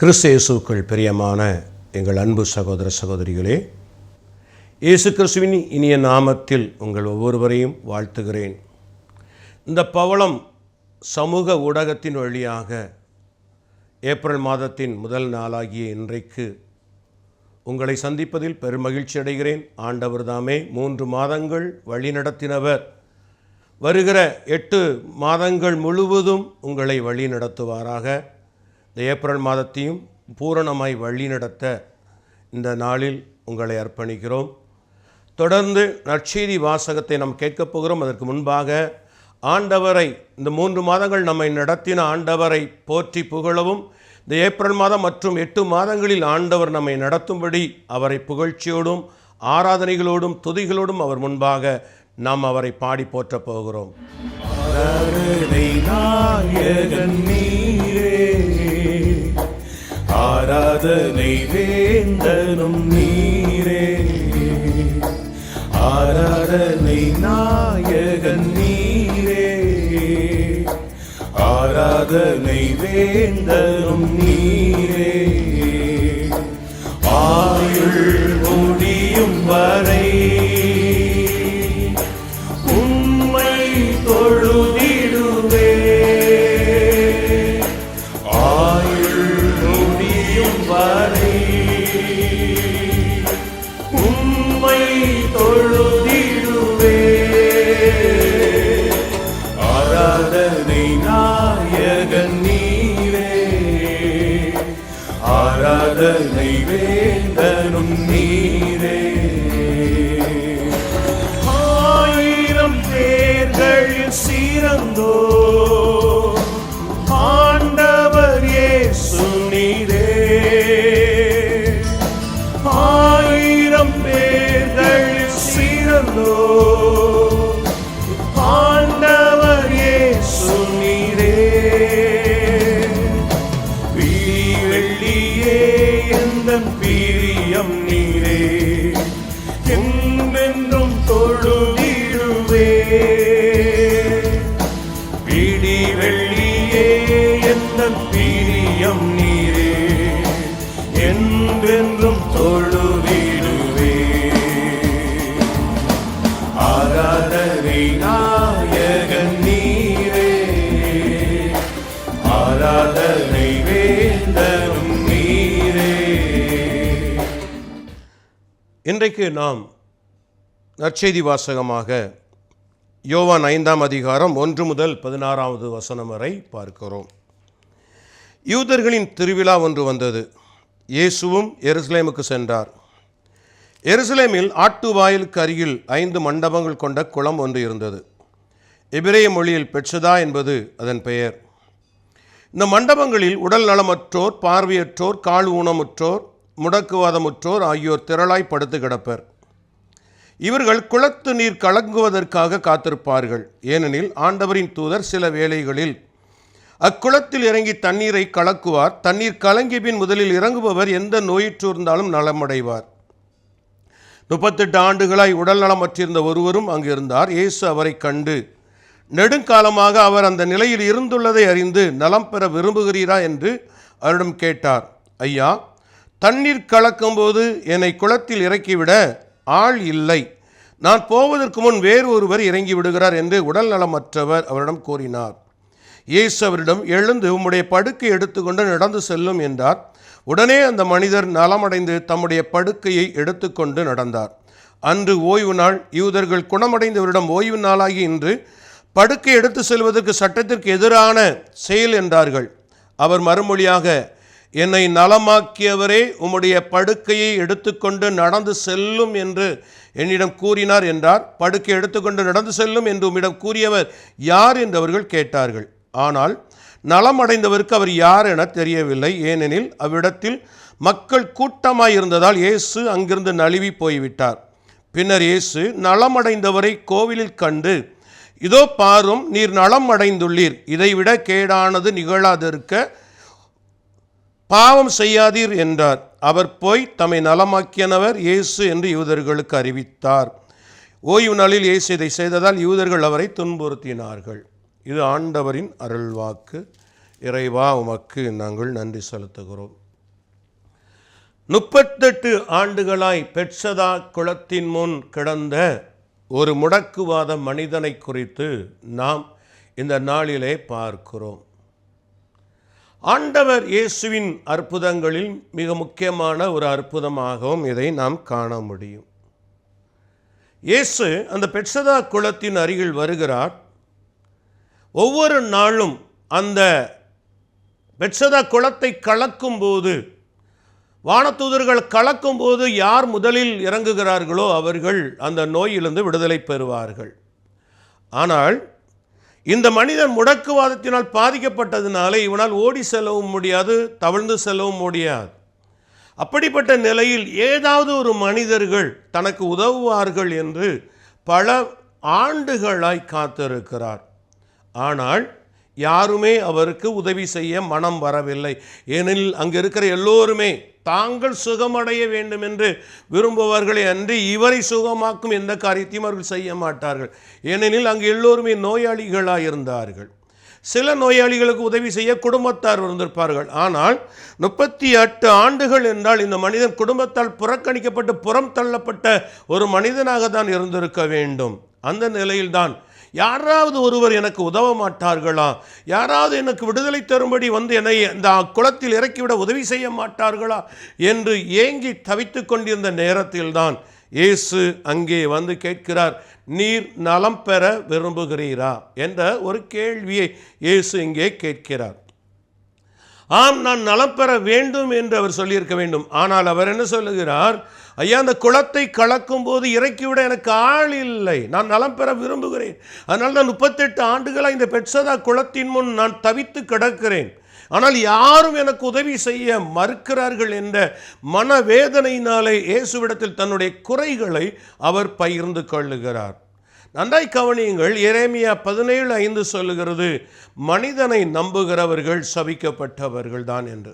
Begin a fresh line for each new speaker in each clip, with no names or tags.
கிறிஸ்து இயேசுவுக்குள் பிரியமான எங்கள் அன்பு சகோதர சகோதரிகளே, இயேசு கிறிஸ்துவின் இனிய நாமத்தில் உங்கள் ஒவ்வொருவரையும் வாழ்த்துகிறேன். இந்த பவளம் சமூக ஊடகத்தின் வழியாக ஏப்ரல் மாதத்தின் முதல் நாளாகிய இன்றைக்கு உங்களை சந்திப்பதில் பெருமகிழ்ச்சி அடைகிறேன். ஆண்டவர் தாமே 3 மாதங்கள் வழிநடத்தினவர். வருகிற 8 மாதங்கள் முழுவதும் உங்களை வழி நடத்துவாராக. இந்த ஏப்ரல் மாதத்தையும் பூரணமாய் வழி நடத்த இந்த நாளில் உங்களை அர்ப்பணிக்கிறோம். தொடர்ந்து நற்செய்தி வாசகத்தை நாம் கேட்கப் போகிறோம். அதற்கு முன்பாக ஆண்டவரை, இந்த 3 மாதங்கள் நம்மை நடத்தின ஆண்டவரை போற்றி புகழவும், இந்த ஏப்ரல் மாதம் மற்றும் 8 மாதங்களில் ஆண்டவர் நம்மை நடத்தும்படி அவரை புகழ்ச்சியோடும் ஆராதனைகளோடும் துதிகளோடும் அவர் முன்பாக நாம் அவரை பாடி போற்றப் போகிறோம்.
ஆராதனை வேந்தனும் நீரே, ஆராதனை நாயகன் நீரே, ஆராதனை வேந்தனும் நீரே. ஆயுள் முடியும் வரை உம்மை தொழுதிடுவே, வரை உம்மை தொழுதிடுவே. ஆராதனை நாயகன் நீரே, ஆராதனை வேந்தனும் நீரே. 1000 பேர்களில் சிறந்தோ ஆண்டவர் இயேசு நீரே. 1000 பேர்களில் சிறந்தோ ஆண்டவர் இயேசு நீரே. வெள்ளியே எந்தன் பிரியம் நீரே, என்றென்றும் தொழுதிடுவே. பிடி வெள்ளியே எந்தன் பிரியம் நீரே, என்றென்றும் தொழுதிடுவே. ஆராதனை நாயகன் நீரே, ஆராதனை வேந்தனும் நீரே.
இன்றைக்கு நாம் நற்செய்தி வாசகமாக யோவான் 5ஆம் அதிகாரம் 1 முதல் 16வது வசனம் வரை பார்க்கிறோம். யூதர்களின் திருவிழா ஒன்று வந்தது. இயேசுவும் எருசலேமுக்கு சென்றார். எருசலேமில் ஆட்டு வாயிலுக்கு அருகில் 5 மண்டபங்கள் கொண்ட குளம் ஒன்று இருந்தது. எபிரேய மொழியில் பெட்சதா என்பது அதன் பெயர். இந்த மண்டபங்களில் உடல் நலமற்றோர், பார்வையற்றோர், கால் ஊனமுற்றோர், முடக்குவாதமுற்றோர் ஆகியோர் திரளாய் படுத்து கிடப்பர். இவர்கள் குளத்து நீர் கலங்குவதற்காக காத்திருப்பார்கள். ஏனெனில் ஆண்டவரின் தூதர் சில வேளைகளில் அக்குளத்தில் இறங்கி தண்ணீரை கலக்குவார். தண்ணீர் கலங்கிய பின் முதலில் இறங்குபவர் எந்த நோயிற்று இருந்தாலும் நலமடைவார். 38 ஆண்டுகளாய் உடல் நலமற்றிருந்த ஒருவரும் அங்கு இருந்தார். இயேசு அவரை கண்டு நெடுங்காலமாக அவர் அந்த நிலையில் இருந்துள்ளதை அறிந்து, நலம் பெற விரும்புகிறீரா என்று அவரிடம் கேட்டார். ஐயா, தண்ணீர் கலக்கும்போது என்னை குளத்தில் இறக்கிவிட ஆள் இல்லை. நான் போவதற்கு முன் வேறு ஒருவர் இறங்கி விடுகிறார் என்று உடல் நலமற்றவர் அவரிடம் கூறினார். இயேசு அவரிடம், எழுந்து உம்முடைய படுக்கை எடுத்துக்கொண்டு நடந்து செல்லும் என்றார். உடனே அந்த மனிதர் நலமடைந்து தம்முடைய படுக்கையை எடுத்துக்கொண்டு நடந்தார். அன்று ஓய்வு நாள். யூதர்கள் குணமடைந்தவரிடம், ஓய்வு நாளாகி இன்று படுக்கை எடுத்து செல்வதற்கு சட்டத்திற்கு எதிரான செயல் என்றார்கள். அவர் மறுமொழியாக, என்னை நலமாக்கியவரே உம்முடைய படுக்கையை எடுத்துக்கொண்டு நடந்து செல்லும் என்று என்னிடம் கூறினார் என்றார். படுக்கை எடுத்துக்கொண்டு நடந்து செல்லும் என்று உம்மிடம் கூறியவர் யார் என்று அவர்கள் கேட்டார்கள். ஆனால் நலமடைந்தவருக்கு அவர் யார் என தெரியவில்லை. ஏனெனில் அவ்விடத்தில் மக்கள் கூட்டமாயிருந்ததால் இயேசு அங்கிருந்து நழுவி போய்விட்டார். பின்னர் இயேசு நலமடைந்தவரை கோவிலில் கண்டு, இதோ பாரும், நீர் நலம் அடைந்துள்ளீர். இதைவிட கேடானது நிகழாதிருக்க பாவம் செய்யாதீர் என்றார். அவர் போய் தம்மை நலமாக்கியனவர் இயேசு என்று யூதர்களுக்கு அறிவித்தார். ஓய்வு நாளில் இயேசு இதை செய்ததால் யூதர்கள் அவரை துன்புறுத்தினார்கள். இது ஆண்டவரின் அருள்வாக்கு. இறைவா, உமக்கு நாங்கள் நன்றி செலுத்துகிறோம். 38 ஆண்டுகளாய் பெட்சதா குளத்தின் முன் கிடந்த ஒரு முடக்குவாத மனிதனை குறித்து நாம் இந்த நாளிலே பார்க்கிறோம். ஆண்டவர் இயேசுவின் அற்புதங்களில் மிக முக்கியமான ஒரு அற்புதமாகவும் இதை நாம் காண முடியும். இயேசு அந்த பெட்சதா குளத்தின் அருகில் வருகிறார். ஒவ்வொரு நாளும் அந்த பெட்சதா குளத்தை கலக்கும்போது, வானதூதர்கள் கலக்கும்போது யார் முதலில் இறங்குகிறார்களோ அவர்கள் அந்த நோயிலிருந்து விடுதலை பெறுவார்கள். ஆனால் இந்த மனிதன் முடக்குவாதத்தினால் பாதிக்கப்பட்டதினாலே இவனால் ஓடி செல்லவும் முடியாது, தவழ்ந்து செல்லவும் முடியாது. அப்படிப்பட்ட நிலையில் ஏதாவது ஒரு மனிதர்கள் தனக்கு உதவுவார்கள் என்று பல ஆண்டுகளாய் காத்திருக்கிறார். ஆனால் யாருமே அவருக்கு உதவி செய்ய மனம் வரவில்லை. ஏனெனில் அங்கே இருக்கிற எல்லோருமே தாங்கள் சுகமடைய வேண்டும் என்று விரும்புவார்களே அன்றி இவரை சுகமாக்கும் எந்த காரியத்தையும் அவர்கள் செய்ய மாட்டார்கள். ஏனெனில் அங்கு எல்லோருமே நோயாளிகளாக இருந்தார்கள். சில நோயாளிகளுக்கு உதவி செய்ய குடும்பத்தார் இருந்திருப்பார்கள். ஆனால் 38 ஆண்டுகள் என்றால் இந்த மனிதன் குடும்பத்தால் புறக்கணிக்கப்பட்டு புறம் தள்ளப்பட்ட ஒரு மனிதனாக தான் இருந்திருக்க வேண்டும். அந்த நிலையில்தான் யாராவது ஒருவர் எனக்கு உதவ மாட்டார்களா, யாராவது எனக்கு விடுதலை தரும்படி வந்து என்னை இந்த குளத்தில் இறக்கிவிட உதவி செய்ய மாட்டார்களா என்று ஏங்கி தவித்து கொண்டிருந்த நேரத்தில்தான் இயேசு அங்கே வந்து கேட்கிறார், நீர் நலம் பெற விரும்புகிறீரா என்ற ஒரு கேள்வியை இயேசு இங்கே கேட்கிறார். ஆம், நான் நலம் பெற வேண்டும் என்று அவர் சொல்லியிருக்க வேண்டும். ஆனால் அவர் என்ன சொல்லுகிறார், ஐயா, அந்த குளத்தை கலக்கும் போது இறக்கிவிட எனக்கு ஆள் இல்லை, நான் நலம் பெற விரும்புகிறேன். அதனால் நான் 38 ஆண்டுகளாக இந்த பெட்சதா குளத்தின் முன் நான் தவித்து கிடக்கிறேன். ஆனால் யாரும் எனக்கு உதவி செய்ய மறுக்கிறார்கள் என்ற மனவேதனையினாலே இயேசுவிடத்தில் தன்னுடைய குறைகளை அவர் பகிர்ந்து கொள்ளுகிறார். நன்றாய் கவனியுங்கள். எரேமியா 17:5 சொல்லுகிறது, மனிதனை நம்புகிறவர்கள் சபிக்கப்பட்டவர்கள் தான் என்று.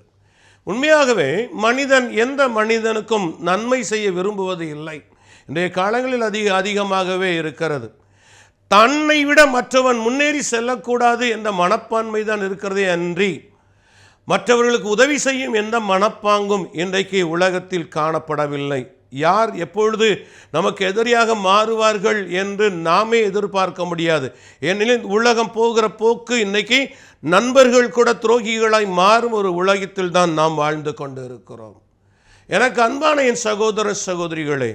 உண்மையாகவே மனிதன் எந்த மனிதனுக்கும் நன்மை செய்ய விரும்புவது இல்லை. இன்றைய காலங்களில் அதிகமாகவே இருக்கிறது. தன்னை விட மற்றவன் முன்னேறி செல்லக்கூடாது என்ற மனப்பான்மை தான் இருக்கிறதே அன்றி மற்றவர்களுக்கு உதவி செய்யும் எந்த மனப்பாங்கும் இன்றைக்கு உலகத்தில் காணப்படவில்லை. யார் எப்பொழுது நமக்கு எதிரியாக மாறுவார்கள் என்று நாமே எதிர்பார்க்க முடியாது. ஏனெனில் உலகம் போகிற போக்கு இன்னைக்கு நண்பர்கள் கூட துரோகிகளாய் மாறும் ஒரு உலகத்தில் தான் நாம் வாழ்ந்து கொண்டு இருக்கிறோம். எனக்கு அன்பான என் சகோதர சகோதரிகளே,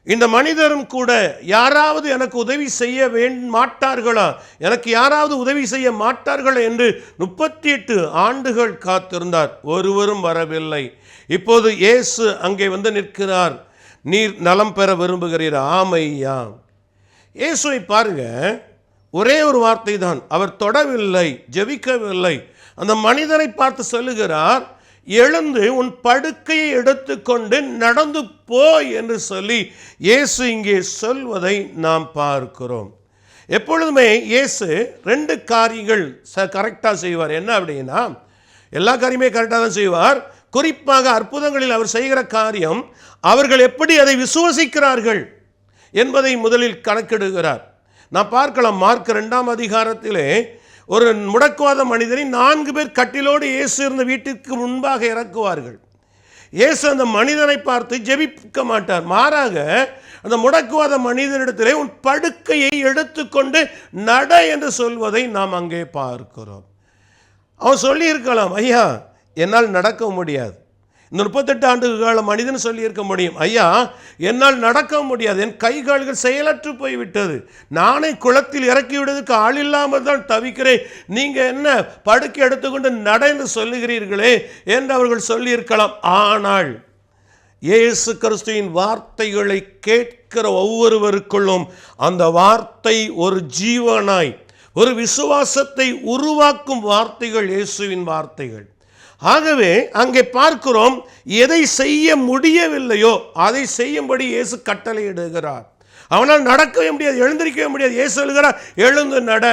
இந்த மனிதரும் கூட யாராவது எனக்கு உதவி செய்ய மாட்டார்களா, எனக்கு யாராவது உதவி செய்ய மாட்டார்களா என்று 38 ஆண்டுகள் காத்திருந்தார். ஒருவரும் வரவில்லை. இப்போது இயேசு அங்கே வந்து நிற்கிறார். நீர் நலம் பெற விரும்புகிறீர்? ஆமையா. இயேசுவை பாருங்க, ஒரே ஒரு வார்த்தை தான். அவர் தொடவில்லை, ஜெபிக்கவில்லை. அந்த மனிதனை பார்த்து சொல்லுகிறார், எழுந்து உன் படுக்கையை எடுத்துக்கொண்டு நடந்து போ என்று சொல்லி இயேசு இங்கே சொல்வதை நாம் பார்க்கிறோம். எப்பொழுதுமே இயேசு 2 காரியங்கள் கரெக்டாக செய்வார். என்ன அப்படின்னா, எல்லா காரியமே கரெக்டாக தான் செய்வார். குறிப்பாக அற்புதங்களில் அவர் செய்கிற காரியம் அவர்கள் எப்படி அதை விசுவசிக்கிறார்கள் என்பதை முதலில் கணக்கெடுகிறார். நான் பார்க்கலாம், மார்க் 2ஆம் அதிகாரத்திலே ஒரு முடக்குவாத மனிதனை 4 பேர் கட்டிலோடு இயேசு இருந்த வீட்டிற்கு முன்பாக இறக்குவார்கள். இயேசு அந்த மனிதனை பார்த்து ஜெபிக்க மாட்டார். மாறாக அந்த முடக்குவாத மனிதனிடத்திலே உன் படுக்கையை எடுத்துக்கொண்டு நட என்று சொல்வதை நாம் அங்கே பார்க்கிறோம். அவன் சொல்லியிருக்கலாம், ஐயா என்னால் நடக்க முடியாது. இந்த 38 ஆண்டு கால மனிதன் சொல்லியிருக்க முடியும், ஐயா என்னால் நடக்க முடியாது, என் கை கால்கள் செயலற்று போய்விட்டது, நானே குளத்தில் இறக்கி விடுவதற்கு ஆள் இல்லாமல் தான் தவிக்கிறேன், நீங்கள் என்ன படுக்கை எடுத்துக்கொண்டு நடந்து சொல்லுகிறீர்களே என்று அவர்கள் சொல்லியிருக்கலாம். ஆனால் இயேசு கிறிஸ்துவின் வார்த்தைகளை கேட்கிற ஒவ்வொருவருக்குள்ளும் அந்த வார்த்தை ஒரு ஜீவனாய், ஒரு விசுவாசத்தை உருவாக்கும் வார்த்தைகள் இயேசுவின் வார்த்தைகள். ஆகவே அங்கே பார்க்கிறோம், எதை செய்ய முடியவில்லையோ அதை செய்யும்படி இயேசு கட்டளையிடுகிறார். அவனால் நடக்கவே முடியாது, எழுந்திருக்கவே முடியாது. இயேசு சொல்கிறார், எழுந்து நட.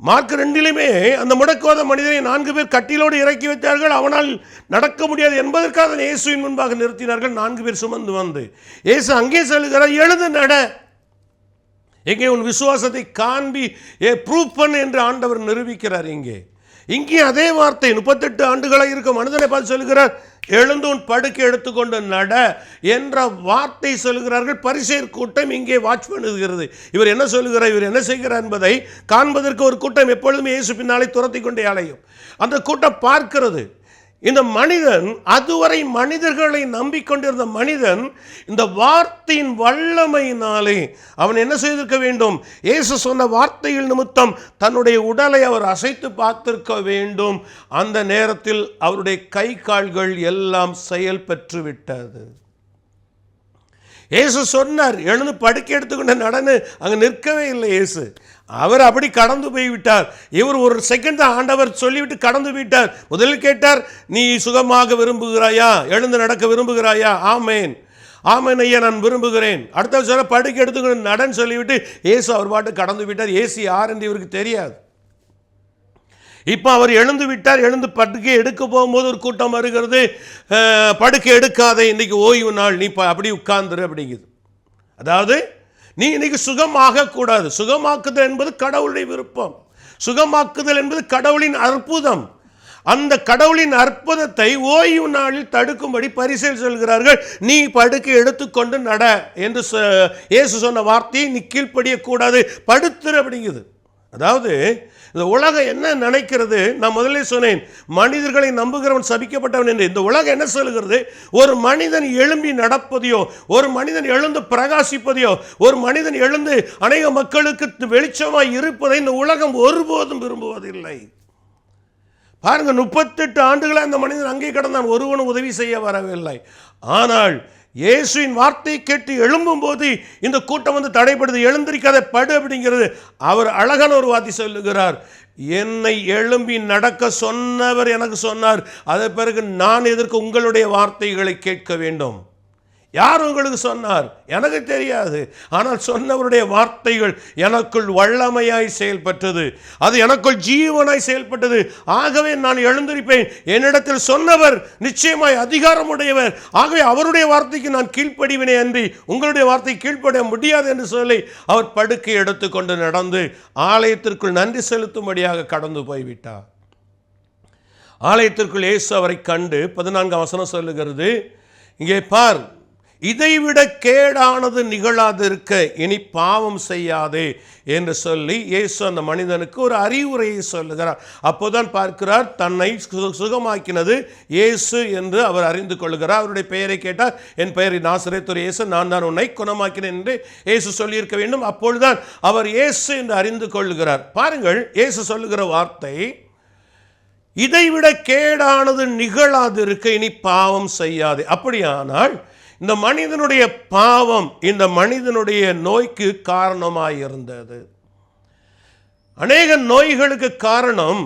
மார்க் 2லுமே அந்த முடக்குவாத மனிதனை 4 பேர் கட்டிலோடு இறக்கி வைத்தார்கள். அவனால் நடக்க முடியாது என்பதற்காக இயேசுவின் முன்பாக நிறுத்தினார்கள். 4 பேர் சுமந்து வந்து இயேசு அங்கே சொல்லுகிறார், எழுந்து நட. எங்கே உன் விசுவாசத்தை காண்பி ப்ரூவ் பண்ணு என்று ஆண்டவர் நிரூபிக்கிறார். இங்கே இங்கே அதே வார்த்தை 38 ஆண்டுகளாக இருக்க மனிதனை பார்த்து சொல்கிறார், எழுந்து உன் படுக்கை எடுத்துக்கொண்டு நட என்ற வார்த்தை சொல்கிறார்கள். பரிசேயர் கூட்டம் இங்கே வாட்ச் பண்ணுகிறது. இவர் என்ன சொல்கிறார், இவர் என்ன செய்கிறார் என்பதை காண்பதற்கு ஒரு கூட்டம் எப்பொழுதுமே இயேசு பின்னாலே துரத்தி கொண்டே அலையும். அந்த கூட்டம் பார்க்கிறது. இந்த மனிதன், அதுவரை மனிதர்களை நம்பிக்கொண்டிருந்த மனிதன், இந்த வார்த்தையின் வல்லமையினாலே அவன் என்ன செய்திருக்க வேண்டும், இயேசு சொன்ன வார்த்தையில் நிமித்தம் தன்னுடைய உடலை அவர் அசைத்து பார்த்திருக்க வேண்டும். அந்த நேரத்தில் அவருடைய கை கால்கள் எல்லாம் செயல் பெற்று விட்டது. இயேசு சொன்னார், எழுந்து படுக்கை எடுத்துக்கொண்ட நடனு. அங்கே நிற்கவே இல்லை இயேசு. அவர் அப்படி கடந்து போய்விட்டார். இவர் ஒரு செகண்ட் ஆண்டவர் சொல்லிவிட்டு கடந்து விட்டார். முதலில் கேட்டார், நீ சுகமாக விரும்புகிறாயா, எழுந்து நடக்க விரும்புகிறாயா? ஆமேன், ஆமேன் ஐயா, நான் விரும்புகிறேன். அடுத்த சொல்ல படுக்கை எடுத்துக்கொண்டு நடன்னு சொல்லிவிட்டு இயேசு அவர் பாட்டு கடந்து விட்டார். இயேசு யார் என்று இவருக்கு தெரியாது. இப்போ அவர் எழுந்து விட்டார். எழுந்து படுக்கை எடுக்க போகும்போது ஒரு கூட்டம் வருகிறது. படுக்கை எடுக்காத, இன்னைக்கு ஓய்வு நாள், நீ அப்படி உட்கார்ந்துரு அப்படிங்குது. அதாவது நீ இன்னைக்கு சுகமாக கூடாது. சுகமாக்குதல் என்பது கடவுளுடைய விருப்பம். சுகமாக்குதல் என்பது கடவுளின் அற்புதம். அந்த கடவுளின் அற்புதத்தை ஓய்வு நாளில் தடுக்கும்படி பரிசேயர் சொல்கிறார்கள், நீ படுக்கை எடுத்துக்கொண்டு நட என்று இயேசு சொன்ன வார்த்தையை நீ கீழ்ப்படியக்கூடாது, படுத்துரு அப்படிங்குது. அதாவது இந்த உலகம் என்ன நினைக்கிறது, நான் முதல்ல சொன்னேன், மனிதர்களை நம்புகிறவன் சபிக்கப்பட்டவன் என்று. இந்த உலகம் என்ன சொல்லுகிறது, ஒரு மனிதன் எழும்பி நடப்பதையோ, ஒரு மனிதன் எழுந்து பிரகாசிப்பதையோ, ஒரு மனிதன் எழுந்து அநேக மக்களுக்கு வெளிச்சமாய் இருப்பதை இந்த உலகம் ஒருபோதும் விரும்புவதில்லை. பாருங்க, 38 ஆண்டுகளாக அந்த மனிதன் அங்கே கடந்தான், ஒருவனும் உதவி செய்ய வரவில்லை. ஆனால் இயேசுவின் வார்த்தையை கேட்டு எழும்பும் போது இந்த கூட்டம் வந்து தடைப்படுது. எழுந்திருக்காத, படு அப்படிங்கிறது. அவர் அழகான ஒரு வார்த்தை சொல்லுகிறார், என்னை எழும்பி நடக்க சொன்னவர் எனக்கு சொன்னார், அதன் பிறகு நான் எதற்கு உங்களுடைய வார்த்தைகளை கேட்க வேண்டும்? யார் உங்களுக்கு சொன்னார்? எனக்கு தெரியாது. ஆனால் சொன்னவருடைய வார்த்தைகள் எனக்குள் வல்லமையாய் செயல்பட்டது, அது எனக்குள் ஜீவனாய் செயல்பட்டது. ஆகவே நான் எழுந்திருப்பேன். என்னிடத்தில் சொன்னவர் நிச்சயமாய் அதிகாரமுடையவர். ஆகவே அவருடைய வார்த்தைக்கு நான் கீழ்ப்படிவினே அன்றி உங்களுடைய வார்த்தை கீழ்ப்பட முடியாது என்று சொல்லி அவர் படுக்கை எடுத்துக்கொண்டு நடந்து ஆலயத்திற்குள் நன்றி செலுத்தும்படியாக கடந்து போய்விட்டார். ஆலயத்திற்குள் இயேசு அவரை கண்டு 14ஆம் வசனம் சொல்லுகிறது, இங்கே பார், இதைவிட கேடானது நிகழாதிருக்க இனி பாவம் செய்யாதே என்று சொல்லி இயேசு அந்த மனிதனுக்கு ஒரு அறிவுரையை சொல்லுகிறார். அப்போதான் பார்க்கிறார், தன்னை சுகமாக்கினது இயேசு என்று அவர் அறிந்து கொள்கிறார். அவருடைய பெயரை கேட்டார், என் பெயர் நாசரேத்து இயேசு, நான் தான் உன்னை குணமாக்கினேன் என்று இயேசு சொல்லியிருக்க வேண்டும். அப்பொழுதுதான் அவர் இயேசு என்று அறிந்து கொள்கிறார். பாருங்கள், இயேசு சொல்லுகிற வார்த்தை, இதைவிட கேடானது நிகழாதிருக்க இனி பாவம் செய்யாதே. அப்படியானால் இந்த மனிதனுடைய பாவம் இந்த மனிதனுடைய நோய்க்கு காரணமாயிருந்தது. அநேக நோய்களுக்கு காரணம்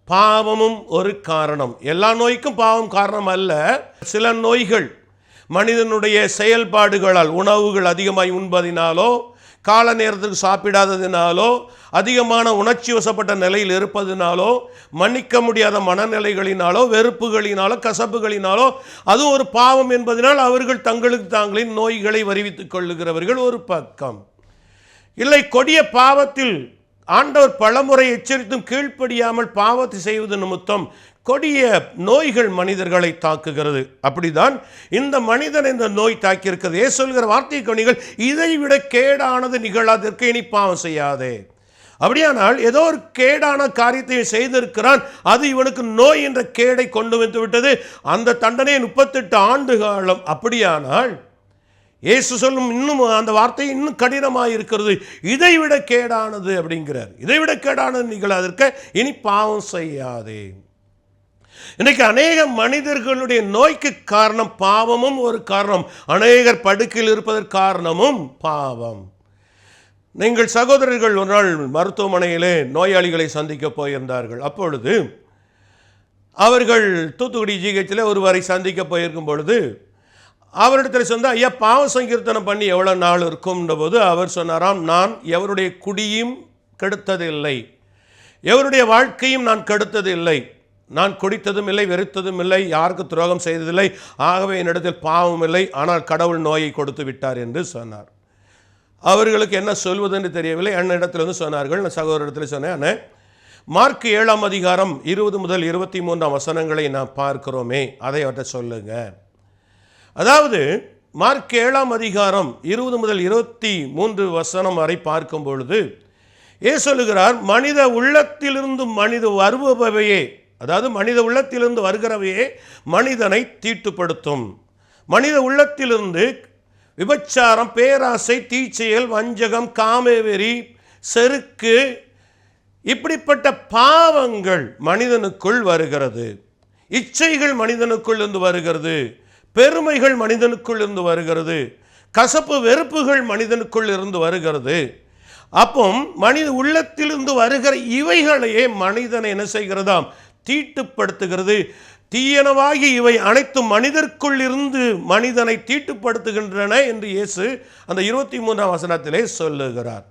பாவமும் ஒரு காரணம். எல்லா நோய்க்கும் பாவம் காரணம் அல்ல. சில நோய்கள் மனிதனுடைய செயல்பாடுகளால், உணவுகள் அதிகமாய் உண்பதினாலோ, கால நேரத்துக்கு சாப்பிடாததினாலோ, அதிகமான உணர்ச்சி வசப்பட்ட நிலையில் இருப்பதினாலோ, மன்னிக்க முடியாத மனநிலைகளினாலோ, வெறுப்புகளினாலோ, கசப்புகளினாலோ, அது ஒரு பாவம் என்பதனால் அவர்கள் தங்களுக்கு தாங்களின் நோய்களை வருவித்துக் கொள்ளுகிறவர்கள் ஒரு பக்கம். இல்லை, கொடிய பாவத்தில் ஆண்டவர் பலமுறை எச்சரித்தும் கீழ்ப்படியாமல் பாவத்தை செய்வது நிமித்தம் கொடிய நோய்கள் மனிதர்களை தாக்குகிறது. அப்படிதான் இந்த மனிதன் இந்த நோய் தாக்கியிருக்கிறது. ஏன் சொல்கிற வார்த்தை கவனிகள், இதை விட கேடானது நிகழாதிருக்க இனி பாவம் செய்யாதே. அப்படியானால் ஏதோ ஒரு கேடான காரியத்தை செய்திருக்கிறான், அது இவனுக்கு நோய் என்ற கேடை கொண்டு வந்து விட்டது. அந்த தண்டனை 38 ஆண்டு காலம். அப்படியானால் இயேசு சொல்லும் இன்னும் அந்த வார்த்தை இன்னும் கடினமாக இருக்கிறது. இதை விட கேடானது அப்படிங்கிறார். இதை விட கேடானது நிகழாதிருக்க இனி பாவம் செய்யாதே. இன்னைக்கு அநேக மனிதர்களுடைய நோய்க்கு காரணம் பாவமும் ஒரு காரணம். அநேகர் படுக்கையில் இருப்பதற்கு காரணமும் பாவம். நீங்கள் சகோதரர்கள் ஒரு நாள் மருத்துவமனையிலே நோயாளிகளை சந்திக்க போயிருந்தார்கள். அப்பொழுது அவர்கள் தூத்துக்குடி ஜிஹெச்சில் ஒருவரை சந்திக்க போயிருக்கும் பொழுது அவரிடத்தில் சொன்னால், ஐயா, பாவ சங்கீர்த்தனம் பண்ணி எவ்வளோ நாள் இருக்கும்ன்ற போது அவர் சொன்னாராம், நான் எவருடைய குடியும் கெடுத்ததில்லை, எவருடைய வாழ்க்கையும் நான் கெடுத்ததில்லை, நான் குடித்ததும் இல்லை, வெறுத்ததும் இல்லை, யாருக்கு துரோகம் செய்ததில்லை, ஆகவே என்னிடத்தில் பாவம் இல்லை, ஆனால் கடவுள் நோயை கொடுத்து விட்டார் என்று சொன்னார். அவர்களுக்கு என்ன சொல்வதென்று தெரியவில்லை. என்னிடத்தில் வந்து சொன்னார்கள், நான் சகோதரத்தில் சொன்னேன், அண்ணே, மார்க் 7ஆம் அதிகாரம் 20 முதல் 23 வசனங்களை நாம் பார்க்கிறோமே, அதை அவற்றை சொல்லுங்க. அதாவது மார்க் 7ஆம் அதிகாரம் 20 முதல் 23 வசனம் வரை பார்க்கும் பொழுது ஏன் சொல்லுகிறார், மனித உள்ளத்திலிருந்து மனித வருபவையே, அதாவது மனித உள்ளத்திலிருந்து வருகிறவையே மனிதனை தீட்டுப்படுத்தும். மனித உள்ளத்திலிருந்து விபச்சாரம், பேராசை, தீச்செயல், வஞ்சகம், காமவெறி, செருக்கு, இப்படிப்பட்ட பாவங்கள் மனிதனுக்குள் வருகிறது. இச்சைகள் மனிதனுக்குள் இருந்து வருகிறது. பெருமைகள் மனிதனுக்குள் இருந்து வருகிறது. கசப்பு வெறுப்புகள் மனிதனுக்குள் இருந்து வருகிறது. அப்போ மனித உள்ளத்திலிருந்து வருகிற இவைகளையே மனிதனை என்ன செய்கிறதாம், தீட்டுப்படுத்துகிறது. தீயனவாகி இவை அனைத்து மனிதருக்குள் இருந்து மனிதனை தீட்டுப்படுத்துகின்றன என்று இயேசு அந்த 23ஆம் வசனத்திலே சொல்லுகிறார்.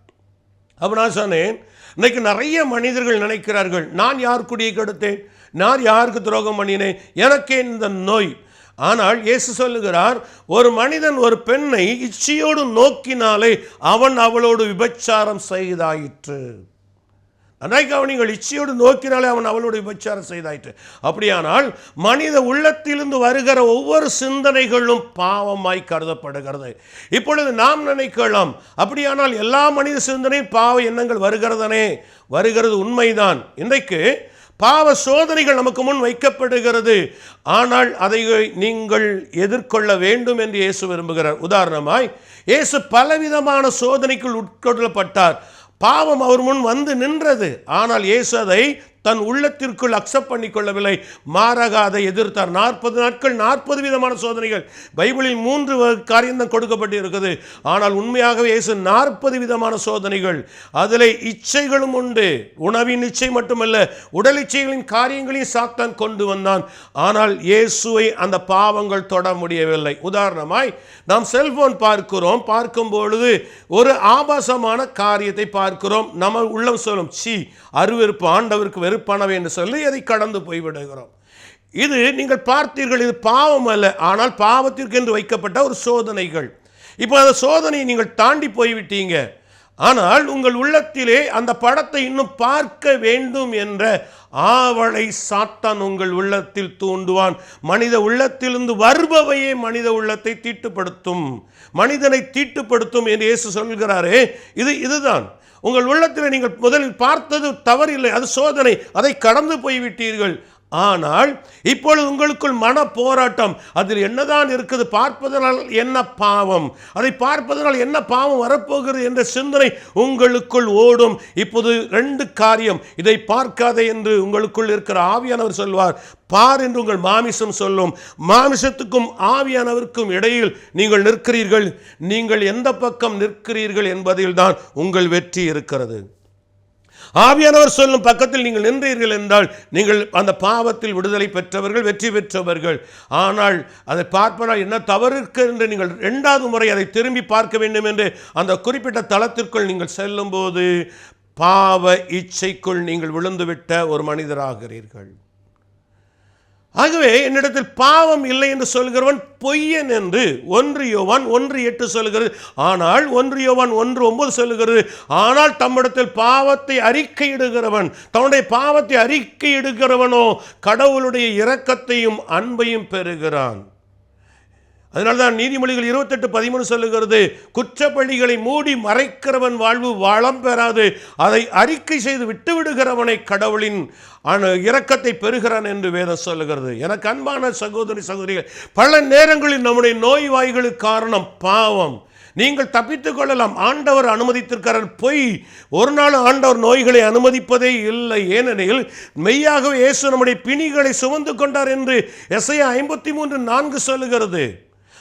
அப்போ நான் சொன்னேன், இன்னைக்கு நிறைய மனிதர்கள் நினைக்கிறார்கள், நான் யார் குடியை கெடுத்தேன், நான் யாருக்கு துரோகம் பண்ணினேன், எனக்கே இந்த நோய். ஆனால் இயேசு சொல்லுகிறார், ஒரு மனிதன் ஒரு பெண்ணை இச்சையோடு நோக்கினாலே அவன் அவளோடு விபச்சாரம் செய்தாயிற்று. அவநீங்கள் இச்சையோடு நோக்கினாலே அவன் அவளோடு விபச்சாரம் செய்தாயிற்று. அப்படியானால் மனித உள்ளத்திலிருந்து வருகிற ஒவ்வொரு சிந்தனைகளும் பாவமாய் கருதப்படுகிறது. இப்பொழுது நாம் நினைக்கலாம், அப்படியானால் எல்லா மனித சிந்தனையும் பாவ எண்ணங்கள் வருகிறது, உண்மைதான். இன்றைக்கு பாவ சோதனைகள் நமக்கு முன் வைக்கப்படுகிறது. ஆனால் அதை நீங்கள் எதிர்கொள்ள வேண்டும் என்று இயேசு விரும்புகிறார். உதாரணமாய் இயேசு பலவிதமான சோதனைக்குள் உட்கொள்ளப்பட்டார். பாவம் அவர் முன் வந்து நின்றது. ஆனால் இயேசு அதை தன் உள்ளத்திற்குள் அக்செப்ட் பண்ணி கொள்ளவில்லை. மாறாக அதை எதிர்த்தார். 40 நாட்கள் 40 விதமான சோதனைகள். பைபிளில் 3 காரியம் தான் கொடுக்கப்பட்டு இருக்குது. ஆனால் உண்மையாகவே இயேசு 40 விதமான சோதனைகள். அதில் இச்சைகளும் உண்டு. உணவின் இச்சை மட்டுமல்ல, உடல் இச்சைகளின் காரியங்களையும் சாத்தான் கொண்டு வந்தான். ஆனால் இயேசுவை அந்த பாவங்கள் தொட முடியவில்லை. உதாரணமாய் நாம் செல்போன் பார்க்கும் பொழுது ஒரு ஆபாசமான காரியத்தை பார்க்கிறோம். நம்ம உள்ளம் சொல்லும், சீ, அருவெறுப்பு, ஆண்டவருக்கு வெறுப்பானவை என்று சொல்லி அதை கடந்து போய்விடுகிறோம். இது நீங்கள் பார்த்தீர்கள், இது பாவம் அல்ல, ஆனால் பாவத்திற்கு என்று வைக்கப்பட்ட ஒரு சோதனைகள். இப்போ அந்த சோதனையை நீங்கள் தாண்டி போய்விட்டீங்க. ஆனால் உங்கள் உள்ளத்திலே அந்த படத்தை இன்னும் பார்க்க வேண்டும் என்ற ஆவலை சாத்தான் உங்கள் உள்ளத்தில் தூண்டுவான். மனித உள்ளத்திலிருந்து வருபவையே மனித உள்ளத்தை தீட்டுப்படுத்தும், மனிதனை தீட்டுப்படுத்தும் என்று இயேசு சொல்கிறாரே, இதுதான். உங்கள் உள்ளத்தில் நீங்கள் முதலில் பார்த்தது தவறில்லை, அது சோதனை, அதை கடந்து போய்விட்டீர்கள். ஆனால் இப்பொழுது உங்களுக்குள் மன போராட்டம், அதில் என்னதான் இருக்குது, பார்ப்பதனால் என்ன பாவம், அதை பார்ப்பதனால் என்ன பாவம் வரப்போகிறது என்ற சிந்தனை உங்களுக்குள் ஓடும். இப்போது 2 காரியம், இதை பார்க்காதே என்று உங்களுக்குள் இருக்கிற ஆவியானவர் சொல்வார், பார் என்று உங்கள் மாமிசம் சொல்லும். மாமிசத்துக்கும் ஆவியானவருக்கும் இடையில் நீங்கள் நிற்கிறீர்கள். நீங்கள் எந்த பக்கம் நிற்கிறீர்கள் என்பதில் தான் உங்கள் வெற்றி இருக்கிறது. ஆவியானவர் சொல்லும் பக்கத்தில் நீங்கள் நின்றீர்கள் என்றால் நீங்கள் அந்த பாவத்தில் விடுதலை பெற்றவர்கள், வெற்றி பெற்றவர்கள். ஆனால் அதை பார்ப்பதால் என்ன தவறு இருக்கு என்று நீங்கள் 2வது முறை அதை திரும்பி பார்க்க வேண்டும் என்று அந்த குறிப்பிட்ட தளத்திற்குள் நீங்கள் செல்லும் போது பாவ இச்சைக்குள் நீங்கள் விழுந்துவிட்ட ஒரு மனிதராகிறீர்கள். ஆகவே என்னிடத்தில் பாவம் இல்லை என்று சொல்கிறவன் பொய்யன் என்று 1 யோவான் 1:8 சொல்கிறது. ஆனால் 1 யோவான் 1:9 சொல்கிறது, ஆனால் தம்மிடத்தில் பாவத்தை அறிக்கையிடுகிறவன், தன்னுடைய பாவத்தை அறிக்கையிடுகிறவனோ கடவுளுடைய இரக்கத்தையும் அன்பையும் பெறுகிறான். அதனால்தான் நீதிமொழிகள் 28:13 சொல்லுகிறது, குற்றப்பழிகளை மூடி மறைக்கிறவன் வாழ்வு வளம் பெறாது, அதை அறிக்கை செய்து விட்டுவிடுகிறவனை கடவுளின் இரக்கத்தை பெறுகிறான் என்று வேதம் சொல்லுகிறது. எனக்கு அன்பான சகோதரி சகோதரிகள், பல நேரங்களில் நம்முடைய நோய்வாய்களுக்கு காரணம் பாவம். நீங்கள் தப்பித்துக் கொள்ளலாம், ஆண்டவர் அனுமதித்திருக்கிறார். பொய், ஒரு நாள் ஆண்டவர் நோய்களை அனுமதிப்பதே இல்லை. ஏனெனில் மெய்யாகவே இயேசு நம்முடைய பிணிகளை சுமந்து கொண்டார் என்று எசாயா 53:4 சொல்லுகிறது.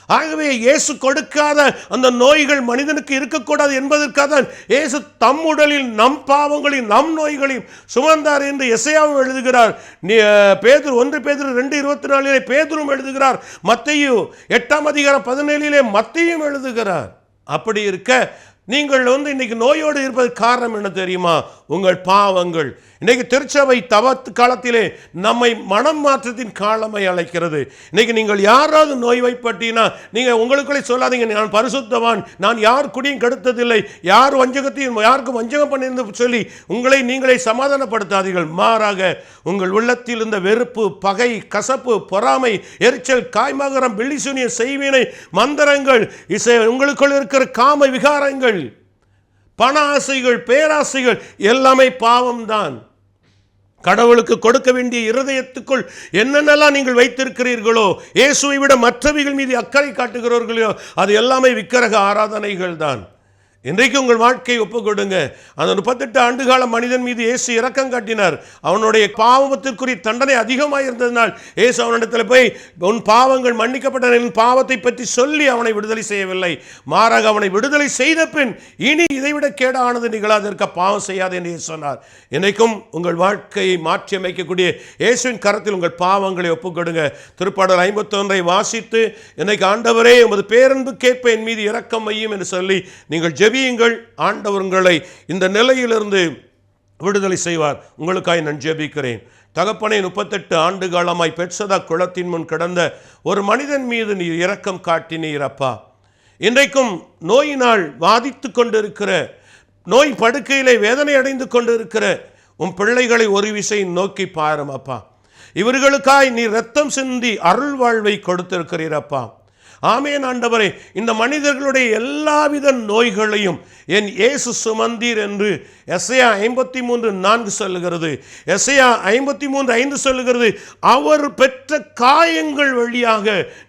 ஆகவே இயேசு கொடுக்காத அந்த நோய்கள் மனிதனுக்கு இருக்கக்கூடாது என்பதற்காக தான் இயேசு தம் உடலில் நம் பாவங்களையும் நம் நோய்களையும் சுமந்தார் என்று எசாயாவும் எழுதுகிறார். 1 பேதுரு 2:24 பேதுரும் எழுதுகிறார். மத்தேயு 8ஆம் அதிகாரம் 17 மத்தேயும் எழுதுகிறார். அப்படி இருக்க நீங்கள் இன்னைக்கு நோயோடு இருப்பது காரணம் என்ன தெரியுமா? உங்கள் பாவங்கள். இன்னைக்கு திருச்சபை தவத்து காலத்திலே நம்மை மனம் மாற்றத்தின் காலமை அழைக்கிறது. இன்னைக்கு நீங்கள் யாராவது நோய்வாய்ப்பட்டீங்கன்னா நீங்கள் உங்களுக்குள்ளே சொல்லாதீங்க, நான் பரிசுத்தவான், நான் யார் குடியும் கெடுத்ததில்லை, யார் வஞ்சகத்தையும் யாருக்கும் வஞ்சகம் பண்ணியிருந்து சொல்லி உங்களை நீங்களே சமாதானப்படுத்தாதீர்கள். மாறாக உங்கள் உள்ளத்தில் இருந்த வெறுப்பு, பகை, கசப்பு, பொறாமை, எரிச்சல், காய்மகரம், பில்லிசூனிய, செய்வினை, மந்திரங்கள், உங்களுக்குள் இருக்கிற காம விகாரங்கள், பண ஆசைகள், பேராசைகள் எல்லாமே பாவம்தான். கடவுளுக்கு கொடுக்க வேண்டிய இருதயத்துக்குள் என்னென்னலாம் நீங்கள் வைத்திருக்கிறீர்களோ, இயேசுவை விட மற்றவைகள் மீது அக்கறை காட்டுகிறவர்களோ, அது எல்லாமே விக்கிரக ஆராதனைகள் தான். இன்றைக்கு உங்கள் வாழ்க்கையை ஒப்புக் கொடுங்க. அந்த 38 ஆண்டுகால மனிதன் மீது இயேசு இரக்கம் காட்டினார். அவனுடைய பாவத்திற்குரிய தண்டனை அதிகமாக இருந்ததினால் இயேசு அவனிடத்தில் போய் உன் பாவங்கள் மன்னிக்கப்பட்ட என் பாவத்தை பற்றி சொல்லி அவனை விடுதலை செய்யவில்லை. மாறாக அவனை விடுதலை செய்த பின் இனி இதைவிட கேடானது நிகழாதிருக்க பாவம் செய்யாது என்று சொன்னார். இன்றைக்கும் உங்கள் வாழ்க்கையை மாற்றி அமைக்கக்கூடிய இயேசுவின் கரத்தில் உங்கள் பாவங்களை ஒப்புக் கொடுங்க. திருப்பாடல் 51 வாசித்து, இன்னைக்கு ஆண்டவரே உமது பேரன்பு கேட்ப என் மீது இரக்கம் வையும் என்று சொல்லி நீங்கள் ஜெபியுங்கள். ஆண்டவர் உங்களை இந்த நிலையிலிருந்து விடுதலை செய்வார். உங்களுக்காய் நான் ஜெபிக்கிறேன். தகப்பனே, 38 ஆண்டு காலமாய் பெட்சதா குளத்தின் முன் கிடந்த ஒரு மனிதன் மீது நீர் இரக்கம் காட்டினீர் அப்பா. இன்றைக்கும் நோயினால் வாதித்து கொண்டிருக்கிற, நோய் படுக்கையிலே வேதனை அடைந்து கொண்டிருக்கிற உன் பிள்ளைகளை ஒரு விசை நோக்கி பாரும் அப்பா. இவர்களுக்காய் நீர் இரத்தம் சிந்தி அருள் வாழ்வை கொடுத்திருக்கிறீரப்பா. ஆமென் ஆண்டவரே. இந்த மனிதர்களுடைய எல்லாவித நோய்களையும் என் இயேசு சுமந்தீர் என்று எசையா 53:4 சொல்லுகிறது. எசையா 53:5 சொல்லுகிறது, அவர் பெற்ற காயங்கள் வழியாக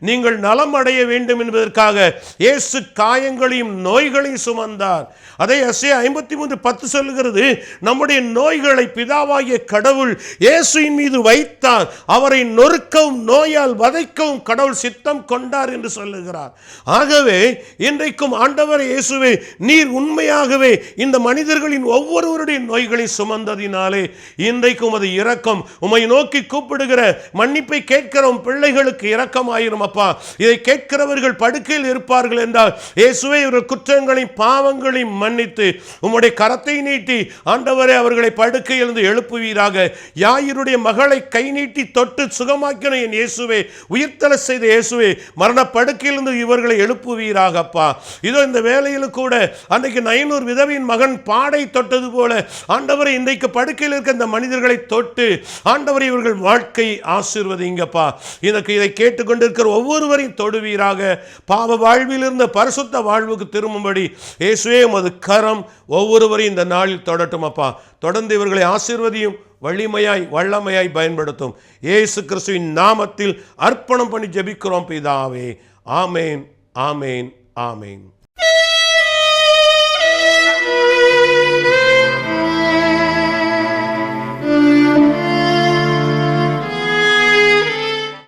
நீங்கள் நலம் அடைய வேண்டும் என்பதற்காக இயேசு காயங்களையும் நோய்களையும் சுமந்தார். அதை எசையா 53:10 சொல்லுகிறது, நம்முடைய நோய்களை பிதாவாகிய கடவுள் இயேசுவின் மீது வைத்தார், அவரை நொறுக்கவும் நோயால் வதைக்கவும் கடவுள் சித்தம் கொண்டார் என்று சொல்லுகிறார். ஆகவே இன்றைக்கும் ஆண்டவர் இயேசுவே, நீர் உண்மையாகவே இந்த மனிதர்களின் ஒவ்வொருவருடைய நோய்களை சுமந்ததினாலே இன்றைக்கும் அது இரக்கம். உம்மை நோக்கி கூப்பிடுகிற, மன்னிப்பை கேட்கிற உம் பிள்ளைகளுக்கு இரக்கமாயிரும் அப்பா. இதை கேட்கிறவர்கள் படுக்கையில் இருப்பார்கள் என்றால் இயேசுவே இவர்கள் குற்றங்களையும் பாவங்களையும் மன்னித்து உம்முடைய கரத்தை நீட்டி ஆண்டவரே அவர்களை படுக்கையிலிருந்து எழுப்புவீராக. யாயிருடைய மகளை கை நீட்டி தொட்டு சுகமாக்கின என் இயேசுவே, உயிர்த்தெழ செய்த இயேசுவே, மரண படுக்கையிலிருந்து இவர்களை எழுப்புவீராகப்பா. இதோ இந்த வேளையில் கூட அன்றைக்கு 900 விதவையின் மகன் பாடை தொட்டது போல ஆண்டவரை இன்றைக்கு படுக்கையில் இருக்க இந்த மனிதர்களை தொட்டு ஆண்டவரை இவர்கள் வாழ்க்கை ஆசீர்வதிங்கப்பா. இதை கேட்டுக்கொண்டிருக்கிற ஒவ்வொருவரையும் தொடுவீராக. பாவ வாழ்வில் இருந்த பரிசுத்த வாழ்வுக்கு திரும்பும்படி இயேசுவே உமது கரம் ஒவ்வொருவரையும் இந்த நாளில் தொடட்டும் அப்பா. தொடர்ந்து இவர்களை ஆசீர்வதியும், வலிமையாய் வல்லமையாய் பயன்படுத்தும். இயேசு கிறிஸ்துவின் நாமத்தில் அர்ப்பணம் பண்ணி ஜெபிக்கிறோம் பிதாவே. ஆமேன், ஆமேன், ஆமேன்.